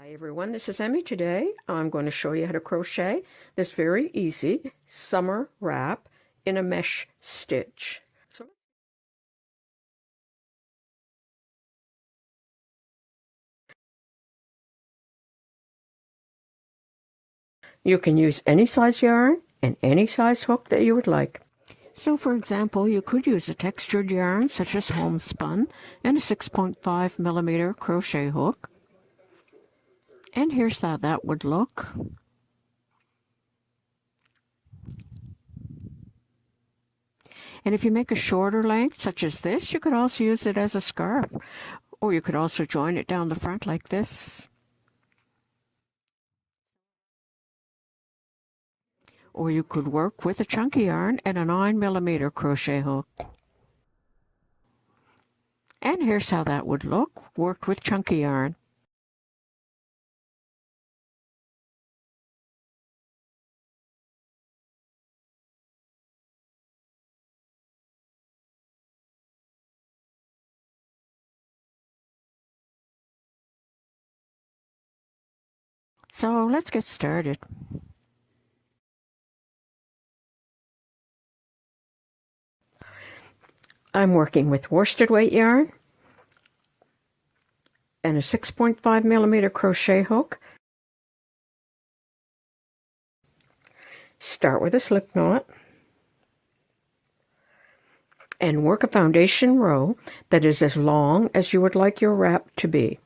Hi everyone, this is Emmy. Today I'm going to show you how to crochet this very easy summer wrap in a mesh stitch. You can use any size yarn and any size hook that you would like. So for example, you could use a textured yarn such as homespun and a 6.5mm crochet hook. And here's how that would look. And if you make a shorter length, such as this, you could also use it as a scarf. Or you could also join it down the front like this. Or you could work with a chunky yarn and a 9mm crochet hook. And here's how that would look, worked with chunky yarn. So let's get started. I'm working with worsted weight yarn and a 6.5mm crochet hook. Start with a slip knot and work a foundation row that is as long as you would like your wrap to be.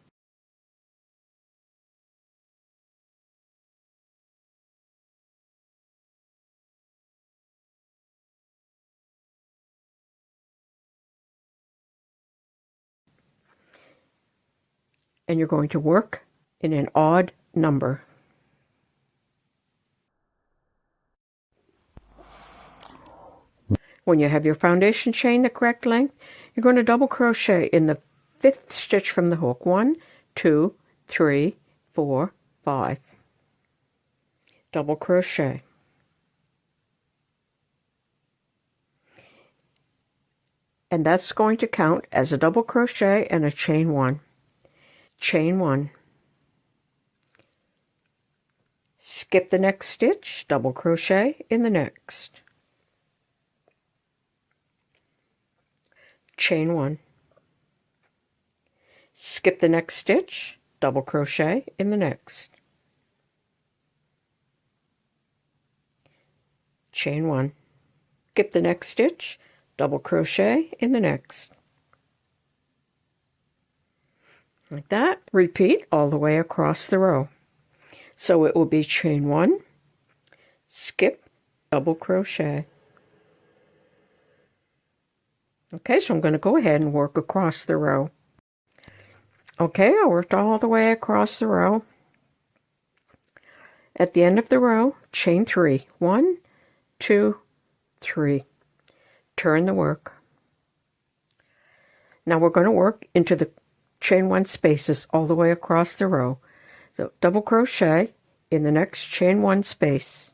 And you're going to work in an odd number. When you have your foundation chain the correct length, you're going to double crochet in the 5th stitch from the hook. 1, 2, 3, 4, 5. Double crochet. And that's going to count as a double crochet and a chain 1. Chain 1. Skip the next stitch, double crochet in the next. Chain 1. Skip the next stitch, double crochet in the next. Chain 1. Skip the next stitch, double crochet in the next. Like that. Repeat all the way across the row. So it will be chain 1, skip, double crochet. Okay, so I'm going to go ahead and work across the row. Okay, I worked all the way across the row. At the end of the row, chain 3. 1, 2, 3. Turn the work. Now we're going to work into the chain 1 spaces all the way across the row. So double crochet in the next chain 1 space.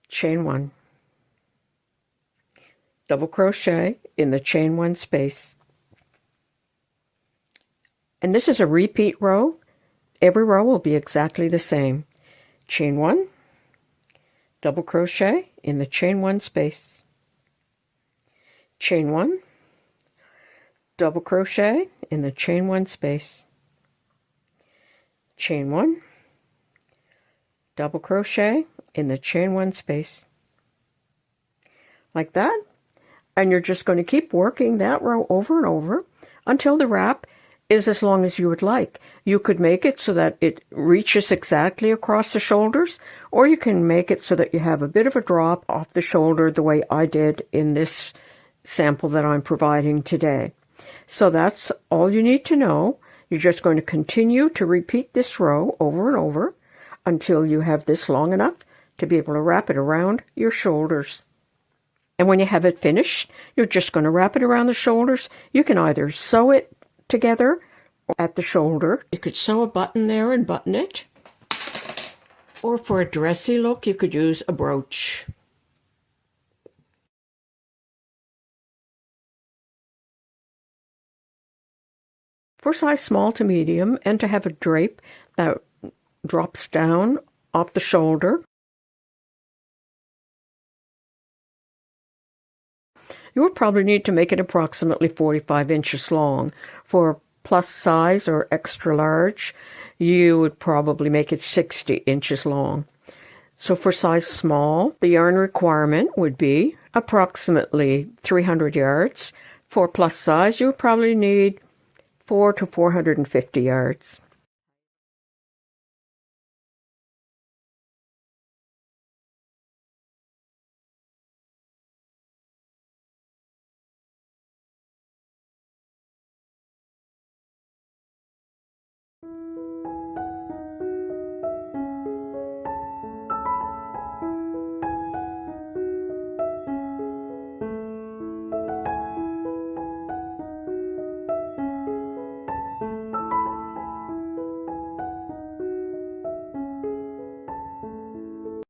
Chain 1. Double crochet in the chain 1 space. And this is a repeat row. Every row will be exactly the same. Chain 1, double crochet in the chain 1 space. Chain 1, double crochet in the chain 1 space. Chain 1, double crochet in the chain 1 space. Like that. And you're just going to keep working that row over and over until the wrap is as long as you would like. You could make it so that it reaches exactly across the shoulders, or you can make it so that you have a bit of a drop off the shoulder the way I did in this sample that I'm providing today. So that's all you need to know. You're just going to continue to repeat this row over and over until you have this long enough to be able to wrap it around your shoulders. And when you have it finished, you're just going to wrap it around the shoulders. You can either sew it together at the shoulder. You could sew a button there and button it. Or for a dressy look, you could use a brooch. For size small to medium, and to have a drape that drops down off the shoulder, you would probably need to make it approximately 45 inches long. For plus size or extra large, you would probably make it 60 inches long. So for size small, the yarn requirement would be approximately 300 yards. For plus size, you would probably need 400 to 450 yards.